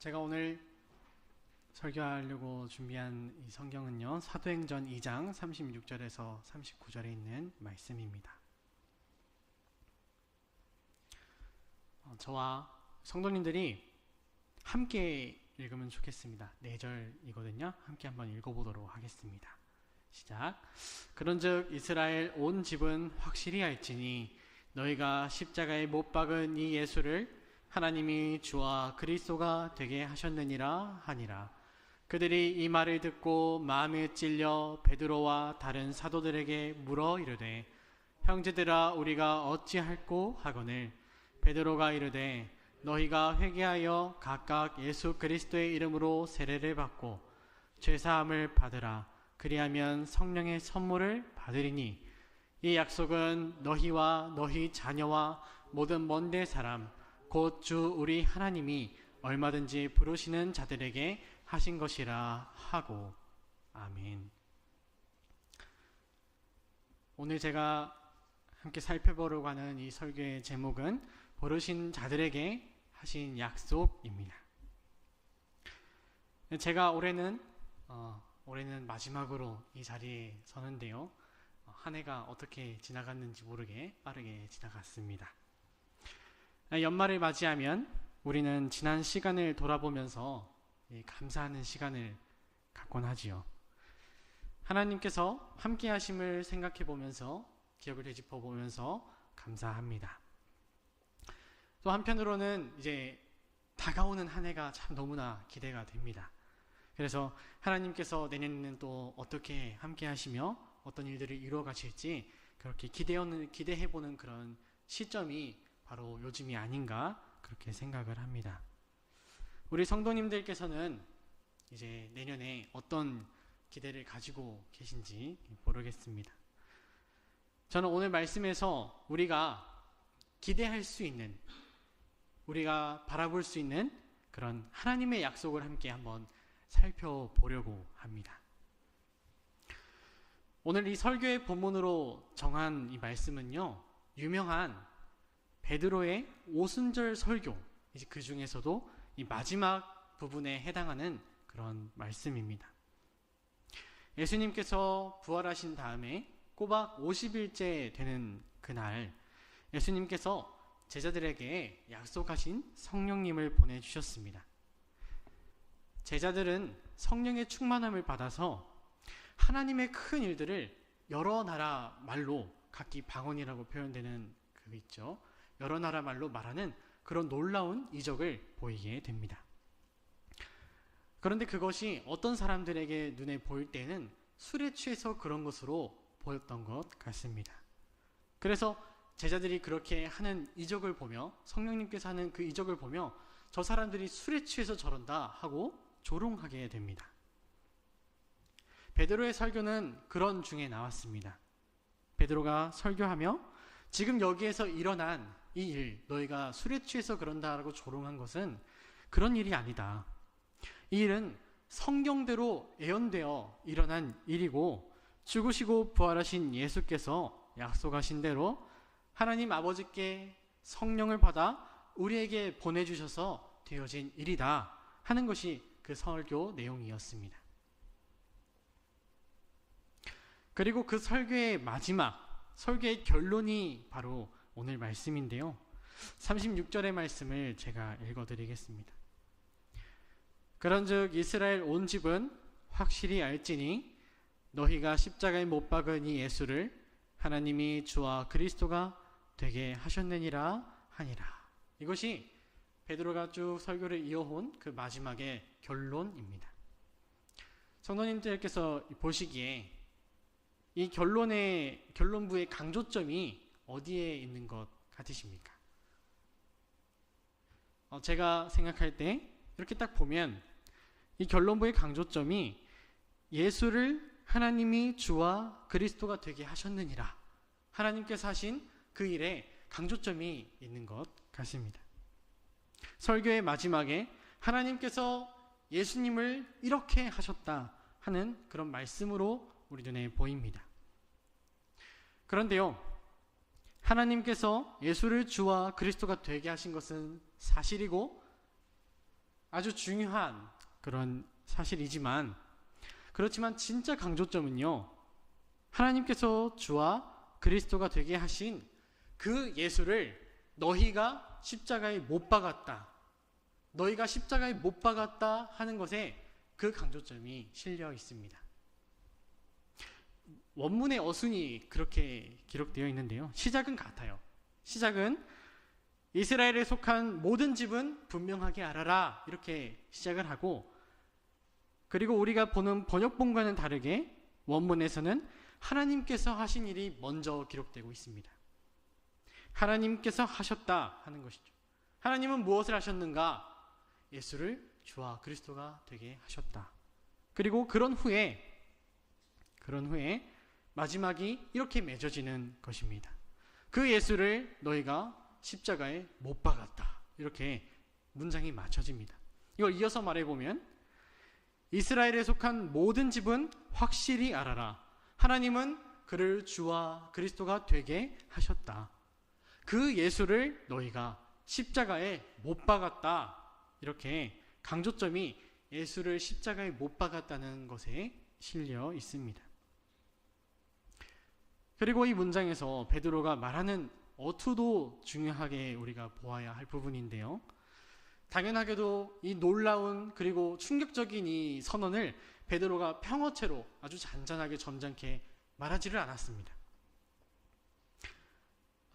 제가 오늘 설교하려고 준비한 이 성경은요, 사도행전 2장 36절에서 39절에 있는 말씀입니다. 저와 성도님들이 함께 읽으면 좋겠습니다. 4절이거든요. 함께 한번 읽어보도록 하겠습니다. 시작. 그런즉 이스라엘 온 집은 확실히 알지니 너희가 십자가에 못 박은 이 예수를 하나님이 주와 그리스도가 되게 하셨느니라 하니라. 그들이 이 말을 듣고 마음에 찔려 베드로와 다른 사도들에게 물어 이르되 형제들아 우리가 어찌할꼬 하거늘 베드로가 이르되 너희가 회개하여 각각 예수 그리스도의 이름으로 세례를 받고 죄사함을 받으라. 그리하면 성령의 선물을 받으리니 이 약속은 너희와 너희 자녀와 모든 먼데 사람 곧 주 우리 하나님이 얼마든지 부르시는 자들에게 하신 것이라 하고. 아멘. 오늘 제가 함께 살펴보려고 하는 이 설교의 제목은 부르신 자들에게 하신 약속입니다. 제가 올해는 마지막으로 이 자리에 서는데요, 한 해가 어떻게 지나갔는지 모르게 빠르게 지나갔습니다. 연말을 맞이하면 우리는 지난 시간을 돌아보면서 감사하는 시간을 갖곤 하지요. 하나님께서 함께 하심을 생각해 보면서 기억을 되짚어 보면서 감사합니다. 또 한편으로는 이제 다가오는 한 해가 참 너무나 기대가 됩니다. 그래서 하나님께서 내년에는 또 어떻게 함께 하시며 어떤 일들을 이루어 가실지 그렇게 기대해 보는 그런 시점이 바로 요즘이 아닌가 그렇게 생각을 합니다. 우리 성도님들께서는 이제 내년에 어떤 기대를 가지고 계신지 모르겠습니다. 저는 오늘 말씀에서 우리가 기대할 수 있는, 우리가 바라볼 수 있는 그런 하나님의 약속을 함께 한번 살펴보려고 합니다. 오늘 이 설교의 본문으로 정한 이 말씀은요, 유명한 베드로의 오순절 설교, 이제 그 중에서도 이 마지막 부분에 해당하는 그런 말씀입니다. 예수님께서 부활하신 다음에 꼬박 50일째 되는 그날, 예수님께서 제자들에게 약속하신 성령님을 보내주셨습니다. 제자들은 성령의 충만함을 받아서 하나님의 큰 일들을 여러 나라 말로, 각기 방언이라고 표현되는 그 있죠. 여러 나라 말로 말하는 그런 놀라운 이적을 보이게 됩니다. 그런데 그것이 어떤 사람들에게 눈에 보일 때는 술에 취해서 그런 것으로 보였던 것 같습니다. 그래서 제자들이 그렇게 하는 이적을 보며, 성령님께서 하는 그 이적을 보며 저 사람들이 술에 취해서 저런다 하고 조롱하게 됩니다. 베드로의 설교는 그런 중에 나왔습니다. 베드로가 설교하며 지금 여기에서 일어난 이 일, 너희가 술에 취해서 그런다라고 조롱한 것은 그런 일이 아니다. 이 일은 성경대로 예언되어 일어난 일이고 죽으시고 부활하신 예수께서 약속하신 대로 하나님 아버지께 성령을 받아 우리에게 보내주셔서 되어진 일이다 하는 것이 그 설교 내용이었습니다. 그리고 그 설교의 마지막, 설교의 결론이 바로 오늘 말씀인데요, 36절의 말씀을 제가 읽어드리겠습니다. 그런즉 이스라엘 온 집은 확실히 알지니 너희가 십자가에 못 박은 이 예수를 하나님이 주와 그리스도가 되게 하셨느니라 하니라. 이것이 베드로가 쭉 설교를 이어온 그 마지막의 결론입니다. 성도님들께서 보시기에 이 결론부의 강조점이 어디에 있는 것 같으십니까? 제가 생각할 때 이렇게 딱 보면 이 결론부의 강조점이 예수를 하나님이 주와 그리스도가 되게 하셨느니라, 하나님께서 하신 그 일에 강조점이 있는 것 같습니다. 설교의 마지막에 하나님께서 예수님을 이렇게 하셨다 하는 그런 말씀으로 우리 눈에 보입니다. 그런데요, 하나님께서 예수를 주와 그리스도가 되게 하신 것은 사실이고 아주 중요한 그런 사실이지만, 그렇지만 진짜 강조점은요, 하나님께서 주와 그리스도가 되게 하신 그 예수를 너희가 십자가에 못 박았다, 너희가 십자가에 못 박았다 하는 것에 그 강조점이 실려 있습니다. 원문의 어순이 그렇게 기록되어 있는데요, 시작은 같아요. 시작은 이스라엘에 속한 모든 집은 분명하게 알아라, 이렇게 시작을 하고, 그리고 우리가 보는 번역본과는 다르게 원문에서는 하나님께서 하신 일이 먼저 기록되고 있습니다. 하나님께서 하셨다 하는 것이죠. 하나님은 무엇을 하셨는가? 예수를 주와 그리스도가 되게 하셨다. 그리고 그런 후에 마지막이 이렇게 맺어지는 것입니다. 그 예수를 너희가 십자가에 못 박았다. 이렇게 문장이 맞춰집니다. 이걸 이어서 말해보면, 이스라엘에 속한 모든 집은 확실히 알아라. 하나님은 그를 주와 그리스도가 되게 하셨다. 그 예수를 너희가 십자가에 못 박았다. 이렇게 강조점이 예수를 십자가에 못 박았다는 것에 실려 있습니다. 그리고 이 문장에서 베드로가 말하는 어투도 중요하게 우리가 보아야 할 부분인데요, 당연하게도 이 놀라운 그리고 충격적인 이 선언을 베드로가 평어체로 아주 잔잔하게 점잖게 말하지를 않았습니다.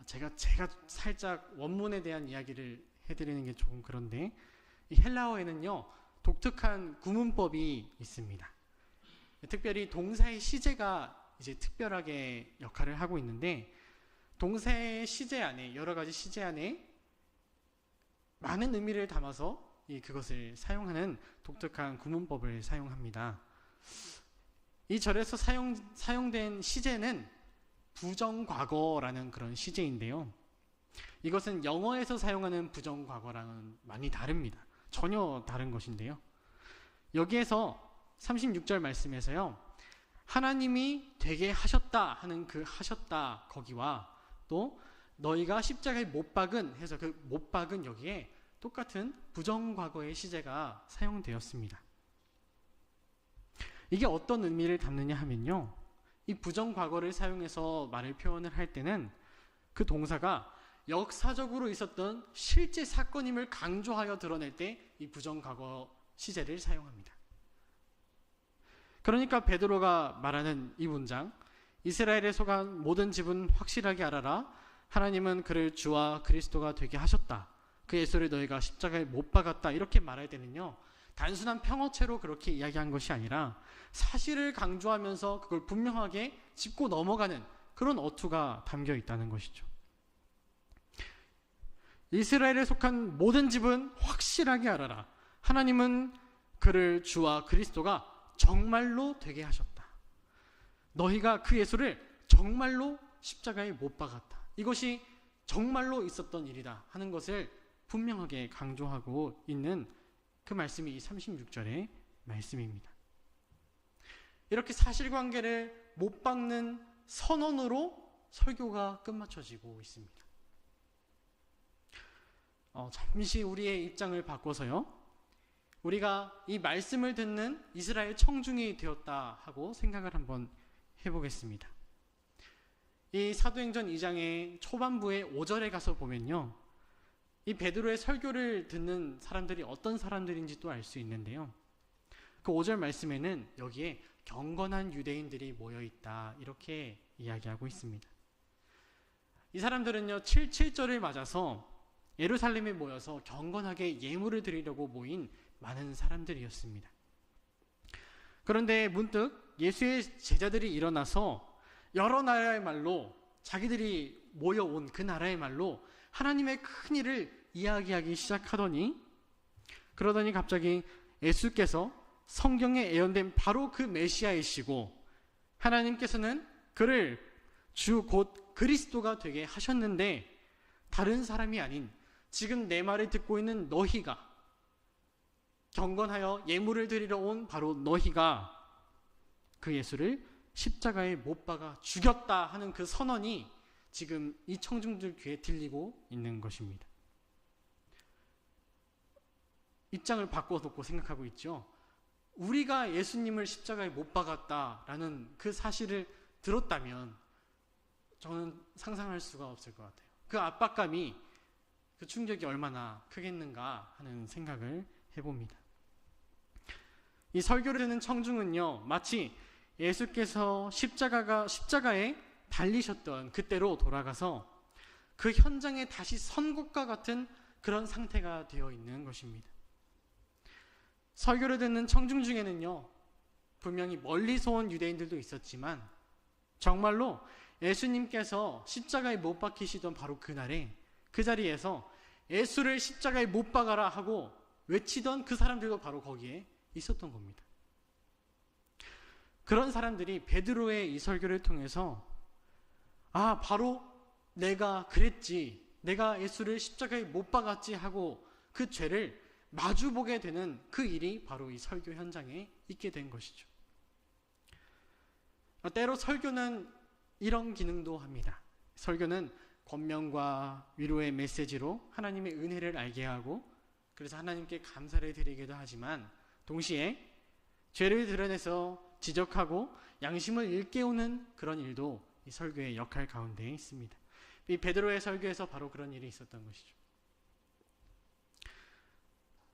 제가 살짝 원문에 대한 이야기를 해드리는 게 조금 그런데, 이 헬라어에는요 독특한 구문법이 있습니다. 특별히 동사의 시제가 이제 특별하게 역할을 하고 있는데, 동사의 시제 안에, 여러 가지 시제 안에 많은 의미를 담아서 그것을 사용하는 독특한 구문법을 사용합니다. 이 절에서 사용된 시제는 부정과거라는 그런 시제인데요, 이것은 영어에서 사용하는 부정과거랑은 많이 다릅니다. 전혀 다른 것인데요, 여기에서 36절 말씀에서요, 하나님이 되게 하셨다 하는 그 하셨다 거기와 또 너희가 십자가에 못 박은 해서 그 못 박은 여기에 똑같은 부정과거의 시제가 사용되었습니다. 이게 어떤 의미를 담느냐 하면요, 이 부정과거를 사용해서 말을 표현을 할 때는 그 동사가 역사적으로 있었던 실제 사건임을 강조하여 드러낼 때 이 부정과거 시제를 사용합니다. 그러니까 베드로가 말하는 이 문장, 이스라엘에 속한 모든 집은 확실하게 알아라. 하나님은 그를 주와 그리스도가 되게 하셨다. 그 예수를 너희가 십자가에 못 박았다. 이렇게 말할 때는요, 단순한 평어체로 그렇게 이야기한 것이 아니라 사실을 강조하면서 그걸 분명하게 짚고 넘어가는 그런 어투가 담겨 있다는 것이죠. 이스라엘에 속한 모든 집은 확실하게 알아라. 하나님은 그를 주와 그리스도가 정말로 되게 하셨다. 너희가 그 예수를 정말로 십자가에 못 박았다. 이것이 정말로 있었던 일이다 하는 것을 분명하게 강조하고 있는 그 말씀이 이 36절의 말씀입니다. 이렇게 사실관계를 못 박는 선언으로 설교가 끝마쳐지고 있습니다. 잠시 우리의 입장을 바꿔서요, 우리가 이 말씀을 듣는 이스라엘 청중이 되었다 하고 생각을 한번 해보겠습니다. 이 사도행전 2장의 초반부의 5절에 가서 보면요, 이 베드로의 설교를 듣는 사람들이 어떤 사람들인지 또 알 수 있는데요, 그 5절 말씀에는 여기에 경건한 유대인들이 모여있다 이렇게 이야기하고 있습니다. 이 사람들은요 7.7절을 맞아서 예루살렘에 모여서 경건하게 예물을 드리려고 모인 많은 사람들이었습니다. 그런데 문득 예수의 제자들이 일어나서 여러 나라의 말로, 자기들이 모여온 그 나라의 말로 하나님의 큰 일을 이야기하기 시작하더니, 그러더니 갑자기 예수께서 성경에 예언된 바로 그 메시아이시고 하나님께서는 그를 주 곧 그리스도가 되게 하셨는데, 다른 사람이 아닌 지금 내 말을 듣고 있는 너희가, 경건하여 예물을 드리러 온 바로 너희가 그 예수를 십자가에 못 박아 죽였다 하는 그 선언이 지금 이 청중들 귀에 들리고 있는 것입니다. 입장을 바꿔놓고 생각하고 있죠. 우리가 예수님을 십자가에 못 박았다라는 그 사실을 들었다면 저는 상상할 수가 없을 것 같아요. 그 압박감이, 그 충격이 얼마나 크겠는가 하는 생각을 해봅니다. 이 설교를 듣는 청중은요, 마치 예수께서 십자가에 달리셨던 그때로 돌아가서 그 현장에 다시 선 것과 같은 그런 상태가 되어 있는 것입니다. 설교를 듣는 청중 중에는요, 분명히 멀리서 온 유대인들도 있었지만 정말로 예수님께서 십자가에 못 박히시던 바로 그날에 그 자리에서 예수를 십자가에 못 박아라 하고 외치던 그 사람들도 바로 거기에 있었던 겁니다. 그런 사람들이 베드로의 이 설교를 통해서 바로 내가 그랬지, 내가 예수를 십자가에 못 박았지 하고 그 죄를 마주보게 되는 그 일이 바로 이 설교 현장에 있게 된 것이죠. 때로 설교는 이런 기능도 합니다. 설교는 권면과 위로의 메시지로 하나님의 은혜를 알게 하고, 그래서 하나님께 감사를 드리기도 하지만 동시에 죄를 드러내서 지적하고 양심을 일깨우는 그런 일도 이 설교의 역할 가운데 있습니다. 이 베드로의 설교에서 바로 그런 일이 있었던 것이죠.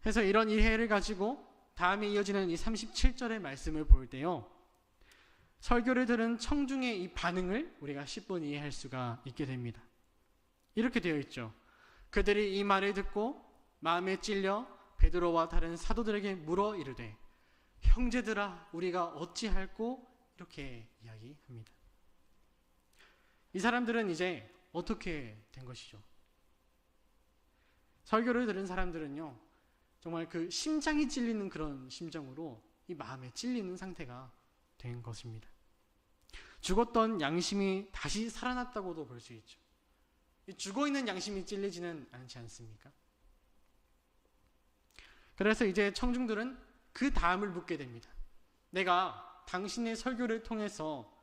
그래서 이런 이해를 가지고 다음에 이어지는 이 37절의 말씀을 볼 때요, 설교를 들은 청중의 이 반응을 우리가 10분 이해할 수가 있게 됩니다. 이렇게 되어 있죠. 그들이 이 말을 듣고 마음에 찔려 베드로와 다른 사도들에게 물어 이르되 형제들아 우리가 어찌할꼬, 이렇게 이야기합니다. 이 사람들은 이제 어떻게 된 것이죠? 설교를 들은 사람들은요, 정말 그 심장이 찔리는 그런 심정으로 이 마음에 찔리는 상태가 된 것입니다. 죽었던 양심이 다시 살아났다고도 볼 수 있죠. 죽어있는 양심이 찔리지는 않지 않습니까? 그래서 이제 청중들은 그 다음을 묻게 됩니다. 내가 당신의 설교를 통해서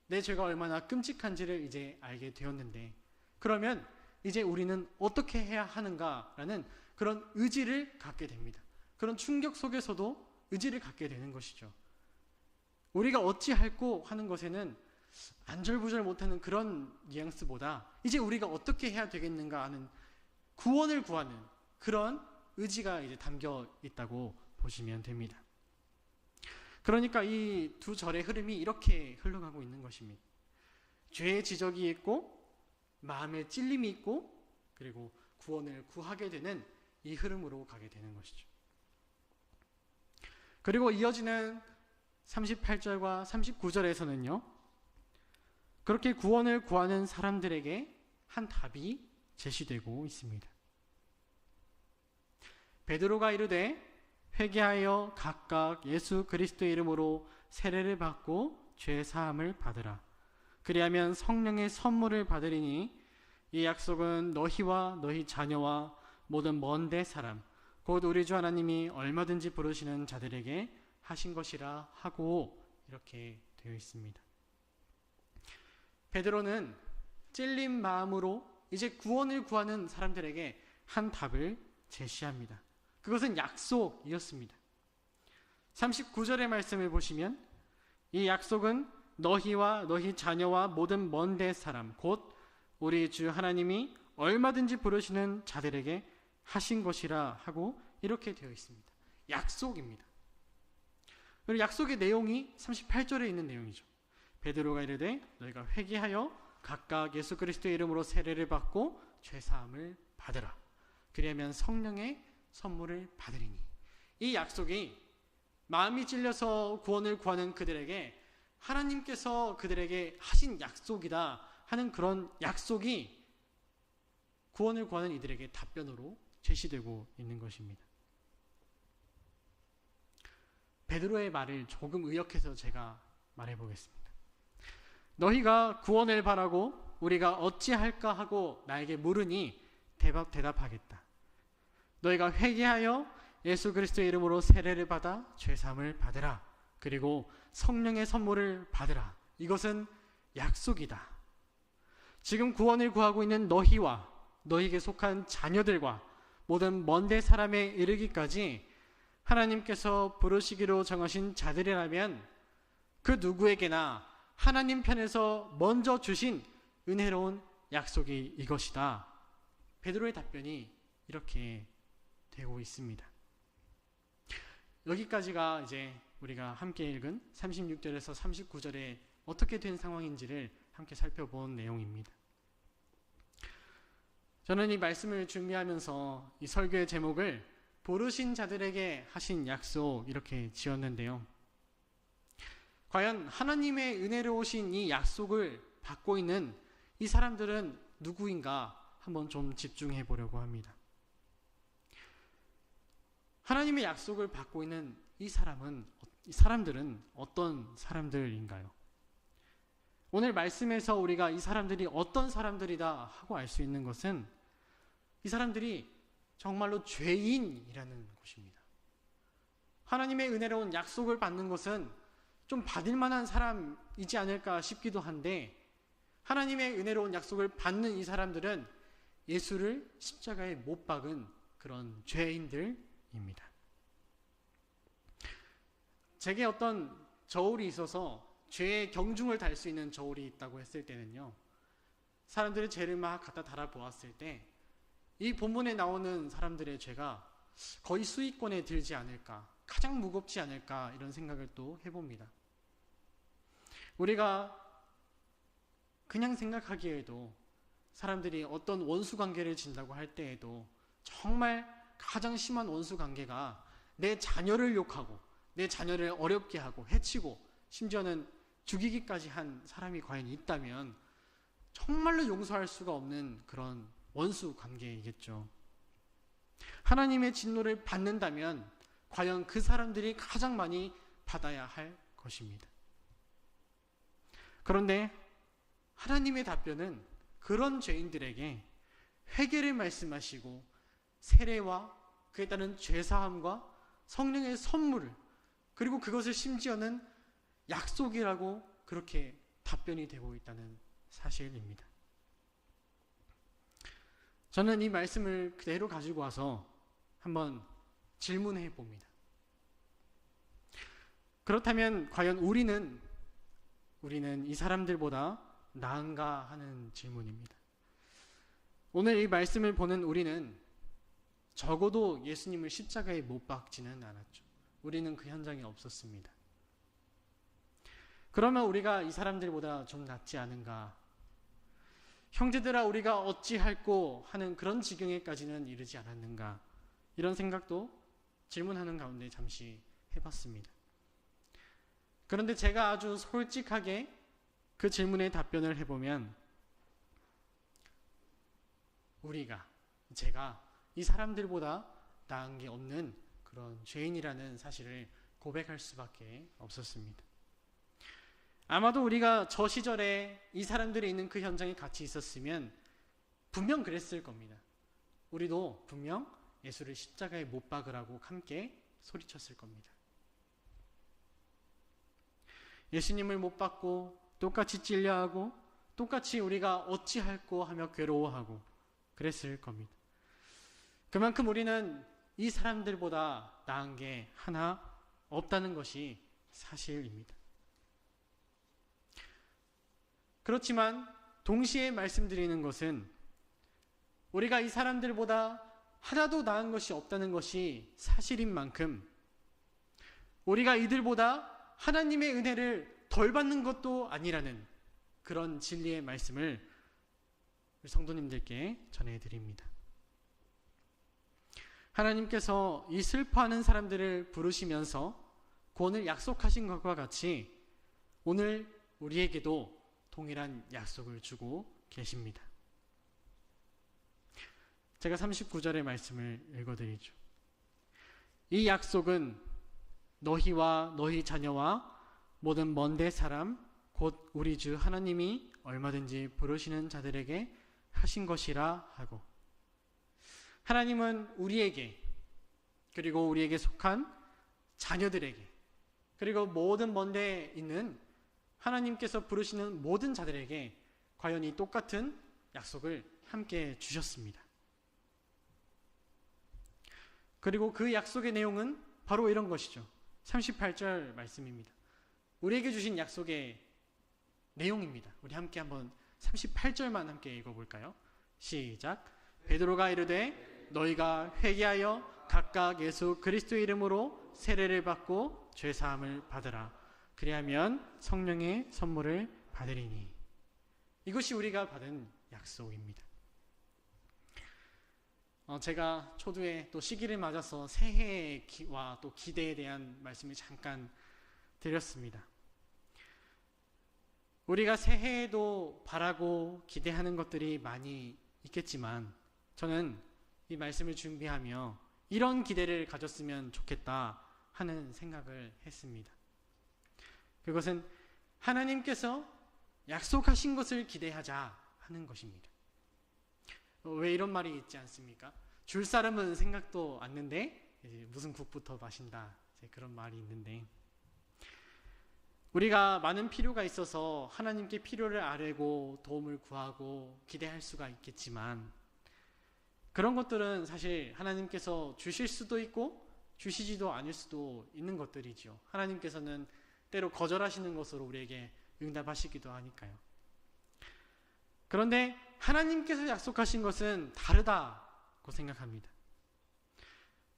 내 죄가 얼마나 끔찍한지를 이제 알게 되었는데, 그러면 이제 우리는 어떻게 해야 하는가라는 그런 의지를 갖게 됩니다. 그런 충격 속에서도 의지를 갖게 되는 것이죠. 우리가 어찌할꼬 하는 것에는 안절부절 못하는 그런 뉘앙스보다 이제 우리가 어떻게 해야 되겠는가 하는 구원을 구하는 그런 의지가 이제 담겨 있다고 보시면 됩니다. 그러니까 이 두 절의 흐름이 이렇게 흘러가고 있는 것입니다. 죄의 지적이 있고 마음의 찔림이 있고 그리고 구원을 구하게 되는 이 흐름으로 가게 되는 것이죠. 그리고 이어지는 38절과 39절에서는요, 그렇게 구원을 구하는 사람들에게 한 답이 제시되고 있습니다. 베드로가 이르되 회개하여 각각 예수 그리스도의 이름으로 세례를 받고 죄 사함을 받으라. 그리하면 성령의 선물을 받으리니 이 약속은 너희와 너희 자녀와 모든 먼 데 사람 곧 우리 주 하나님이 얼마든지 부르시는 자들에게 하신 것이라 하고, 이렇게 되어 있습니다. 베드로는 찔린 마음으로 이제 구원을 구하는 사람들에게 한 답을 제시합니다. 그것은 약속이었습니다. 39절의 말씀을 보시면 이 약속은 너희와 너희 자녀와 모든 먼 데 사람 곧 우리 주 하나님이 얼마든지 부르시는 자들에게 하신 것이라 하고, 이렇게 되어 있습니다. 약속입니다. 그리고 약속의 내용이 38절에 있는 내용이죠. 베드로가 이르되 너희가 회개하여 각각 예수 그리스도의 이름으로 세례를 받고 죄 사함을 받으라. 그리하면 성령의 선물을 받으리니. 이 약속이 마음이 찔려서 구원을 구하는 그들에게 하나님께서 그들에게 하신 약속이다 하는 그런 약속이 구원을 구하는 이들에게 답변으로 제시되고 있는 것입니다. 베드로의 말을 조금 의역해서 제가 말해보겠습니다. 너희가 구원을 바라고 우리가 어찌할까 하고 나에게 물으니 대답하겠다. 너희가 회개하여 예수 그리스도의 이름으로 세례를 받아 죄사함을 받으라. 그리고 성령의 선물을 받으라. 이것은 약속이다. 지금 구원을 구하고 있는 너희와 너희에게 속한 자녀들과 모든 먼데 사람에 이르기까지 하나님께서 부르시기로 정하신 자들이라면 그 누구에게나 하나님 편에서 먼저 주신 은혜로운 약속이 이것이다. 베드로의 답변이 이렇게 되고 있습니다. 여기까지가 이제 우리가 함께 읽은 36절에서 39절에 어떻게 된 상황인지를 함께 살펴본 내용입니다. 저는 이 말씀을 준비하면서 이 설교의 제목을 부르신 자들에게 하신 약속 이렇게 지었는데요. 과연 하나님의 은혜로우신 이 약속을 받고 있는 이 사람들은 누구인가 한번 좀 집중해 보려고 합니다. 하나님의 약속을 받고 있는 이 사람들은 어떤 사람들인가요? 오늘 말씀에서 우리가 이 사람들이 어떤 사람들이다 하고 알 수 있는 것은 이 사람들이 정말로 죄인이라는 것입니다. 하나님의 은혜로운 약속을 받는 것은 좀 받을 만한 사람이지 않을까 싶기도 한데 하나님의 은혜로운 약속을 받는 이 사람들은 예수를 십자가에 못 박은 그런 죄인들입니다. 제게 어떤 저울이 있어서 죄의 경중을 달 수 있는 저울이 있다고 했을 때는요, 사람들의 죄를 막 갖다 달아보았을 때 이 본문에 나오는 사람들의 죄가 거의 수위권에 들지 않을까, 가장 무겁지 않을까 이런 생각을 또 해봅니다. 우리가 그냥 생각하기에도 사람들이 어떤 원수관계를 진다고 할 때에도 정말 가장 심한 원수관계가 내 자녀를 욕하고 내 자녀를 어렵게 하고 해치고 심지어는 죽이기까지 한 사람이 과연 있다면 정말로 용서할 수가 없는 그런 원수관계이겠죠. 하나님의 진노를 받는다면 과연 그 사람들이 가장 많이 받아야 할 것입니다. 그런데 하나님의 답변은 그런 죄인들에게 회개를 말씀하시고 세례와 그에 따른 죄사함과 성령의 선물을, 그리고 그것을 심지어는 약속이라고 그렇게 답변이 되고 있다는 사실입니다. 저는 이 말씀을 그대로 가지고 와서 한번 질문해 봅니다. 그렇다면 과연 우리는 이 사람들보다 나은가 하는 질문입니다. 오늘 이 말씀을 보는 우리는 적어도 예수님을 십자가에 못 박지는 않았죠. 우리는 그 현장에 없었습니다. 그러면 우리가 이 사람들보다 좀 낫지 않은가? 형제들아 우리가 어찌할꼬 하는 그런 지경에까지는 이르지 않았는가? 이런 생각도 질문하는 가운데 잠시 해봤습니다. 그런데 제가 아주 솔직하게 그 질문에 답변을 해보면 제가 이 사람들보다 나은 게 없는 그런 죄인이라는 사실을 고백할 수밖에 없었습니다. 아마도 우리가 저 시절에 이 사람들이 있는 그 현장에 같이 있었으면 분명 그랬을 겁니다. 우리도 분명 예수를 십자가에 못 박으라고 함께 소리쳤을 겁니다. 예수님을 못 박고 똑같이 찔려하고 똑같이 우리가 어찌할꼬 하며 괴로워하고 그랬을 겁니다. 그만큼 우리는 이 사람들보다 나은 게 하나 없다는 것이 사실입니다. 그렇지만 동시에 말씀드리는 것은 우리가 이 사람들보다 하나도 나은 것이 없다는 것이 사실인 만큼 우리가 이들보다 하나님의 은혜를 덜 받는 것도 아니라는 그런 진리의 말씀을 성도님들께 전해드립니다. 하나님께서 이 슬퍼하는 사람들을 부르시면서 구원을 약속하신 것과 같이 오늘 우리에게도 동일한 약속을 주고 계십니다. 제가 39절의 말씀을 읽어드리죠. 이 약속은 너희와 너희 자녀와 모든 먼데 사람 곧 우리 주 하나님이 얼마든지 부르시는 자들에게 하신 것이라 하고, 하나님은 우리에게 그리고 우리에게 속한 자녀들에게 그리고 모든 먼데 있는 하나님께서 부르시는 모든 자들에게 과연 이 똑같은 약속을 함께 주셨습니다. 그리고 그 약속의 내용은 바로 이런 것이죠. 38절 말씀입니다. 우리에게 주신 약속의 내용입니다. 우리 함께 한번 38절만 함께 읽어볼까요? 시작. 베드로가 이르되 너희가 회개하여 각각 예수 그리스도의 이름으로 세례를 받고 죄사함을 받으라. 그리하면 성령의 선물을 받으리니. 이것이 우리가 받은 약속입니다. 제가 초두에 또 시기를 맞아서 새해와 또 기대에 대한 말씀을 잠깐 드렸습니다. 우리가 새해에도 바라고 기대하는 것들이 많이 있겠지만 저는 이 말씀을 준비하며 이런 기대를 가졌으면 좋겠다 하는 생각을 했습니다. 그것은 하나님께서 약속하신 것을 기대하자 하는 것입니다. 왜 이런 말이 있지 않습니까? 줄 사람은 생각도 않는데 무슨 국부터 마신다, 그런 말이 있는데, 우리가 많은 필요가 있어서 하나님께 필요를 아뢰고 도움을 구하고 기대할 수가 있겠지만 그런 것들은 사실 하나님께서 주실 수도 있고 주시지도 않을 수도 있는 것들이죠. 하나님께서는 때로 거절하시는 것으로 우리에게 응답하시기도 하니까요. 그런데 하나님께서 약속하신 것은 다르다고 생각합니다.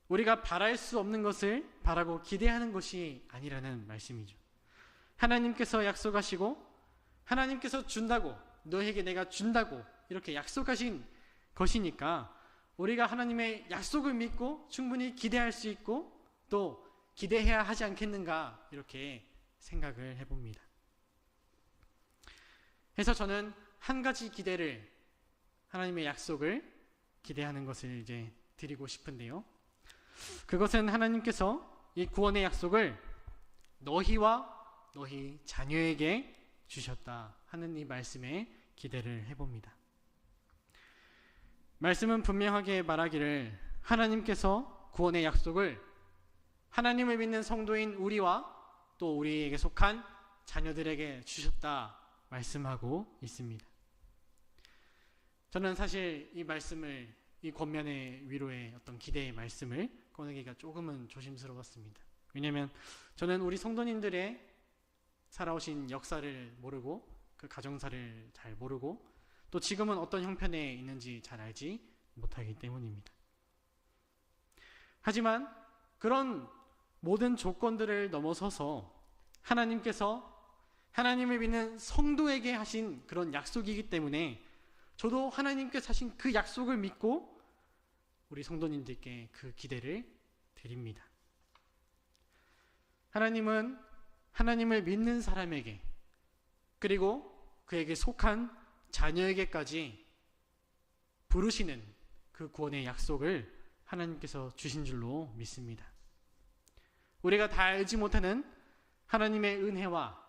우리가 바랄 수 없는 것을 바라고 기대하는 것이 아니라는 말씀이죠. 하나님께서 약속하시고 하나님께서 준다고, 너에게 내가 준다고 이렇게 약속하신 것이니까 우리가 하나님의 약속을 믿고 충분히 기대할 수 있고 또 기대해야 하지 않겠는가, 이렇게 생각을 해봅니다. 그래서 저는 한 가지 기대를, 하나님의 약속을 기대하는 것을 이제 드리고 싶은데요. 그것은 하나님께서 이 구원의 약속을 너희와 너희 자녀에게 주셨다 하는 이 말씀에 기대를 해봅니다. 말씀은 분명하게 말하기를 하나님께서 구원의 약속을 하나님을 믿는 성도인 우리와 또 우리에게 속한 자녀들에게 주셨다 말씀하고 있습니다. 저는 사실 이 말씀을, 이 권면의 위로의 어떤 기대의 말씀을 꺼내기가 조금은 조심스러웠습니다. 왜냐하면 저는 우리 성도님들의 살아오신 역사를 모르고 그 가정사를 잘 모르고 또 지금은 어떤 형편에 있는지 잘 알지 못하기 때문입니다. 하지만 그런 모든 조건들을 넘어서서 하나님께서 하나님을 믿는 성도에게 하신 그런 약속이기 때문에 저도 하나님께서 하신 그 약속을 믿고 우리 성도님들께 그 기대를 드립니다. 하나님은 하나님을 믿는 사람에게 그리고 그에게 속한 자녀에게까지 부르시는 그 구원의 약속을 하나님께서 주신 줄로 믿습니다. 우리가 다 알지 못하는 하나님의 은혜와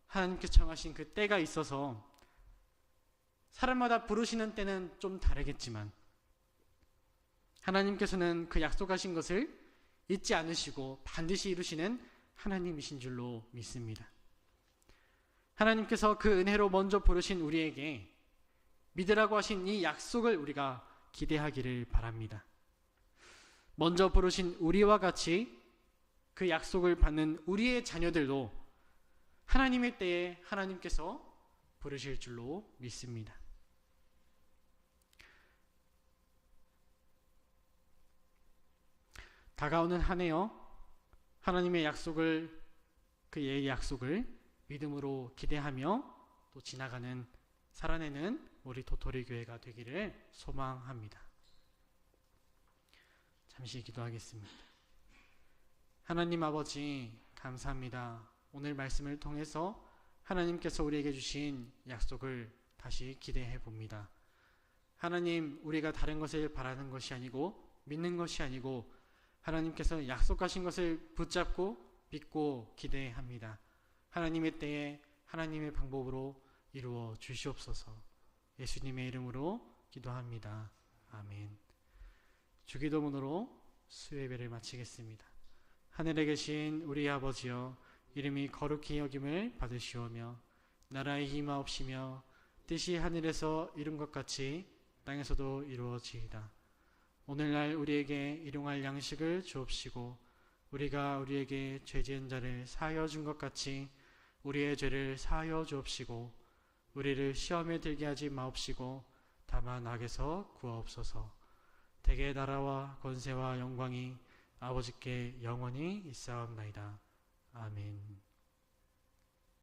하나님께서 정하신 그 때가 있어서 사람마다 부르시는 때는 좀 다르겠지만 하나님께서는 그 약속하신 것을 잊지 않으시고 반드시 이루시는 하나님이신 줄로 믿습니다. 하나님께서 그 은혜로 먼저 부르신 우리에게 믿으라고 하신 이 약속을 우리가 기대하기를 바랍니다. 먼저 부르신 우리와 같이 그 약속을 받는 우리의 자녀들도 하나님의 때에 하나님께서 부르실 줄로 믿습니다. 다가오는 한 해여 하나님의 약속을, 그의 약속을 믿음으로 기대하며 또 지나가는, 살아내는 우리 도토리 교회가 되기를 소망합니다. 잠시 기도하겠습니다. 하나님 아버지, 감사합니다. 오늘 말씀을 통해서 하나님께서 우리에게 주신 약속을 다시 기대해 봅니다. 하나님, 우리가 다른 것을 바라는 것이 아니고 믿는 것이 아니고 하나님께서 약속하신 것을 붙잡고 믿고 기대합니다. 하나님의 때에 하나님의 방법으로 이루어 주시옵소서. 예수님의 이름으로 기도합니다. 아멘. 주기도문으로 수요예배를 마치겠습니다. 하늘에 계신 우리 아버지여, 이름이 거룩히 여김을 받으시오며 나라의 힘하옵시며 뜻이 하늘에서 이룬 것 같이 땅에서도 이루어지이다. 오늘날 우리에게 일용할 양식을 주옵시고 우리가 우리에게 죄 지은 자를 사하여 준 것 같이 우리의 죄를 사하여 주옵시고 우리를 시험에 들게 하지 마옵시고 다만 악에서 구하옵소서. 대개 나라와 권세와 영광이 아버지께 영원히 있사옵나이다. 아멘.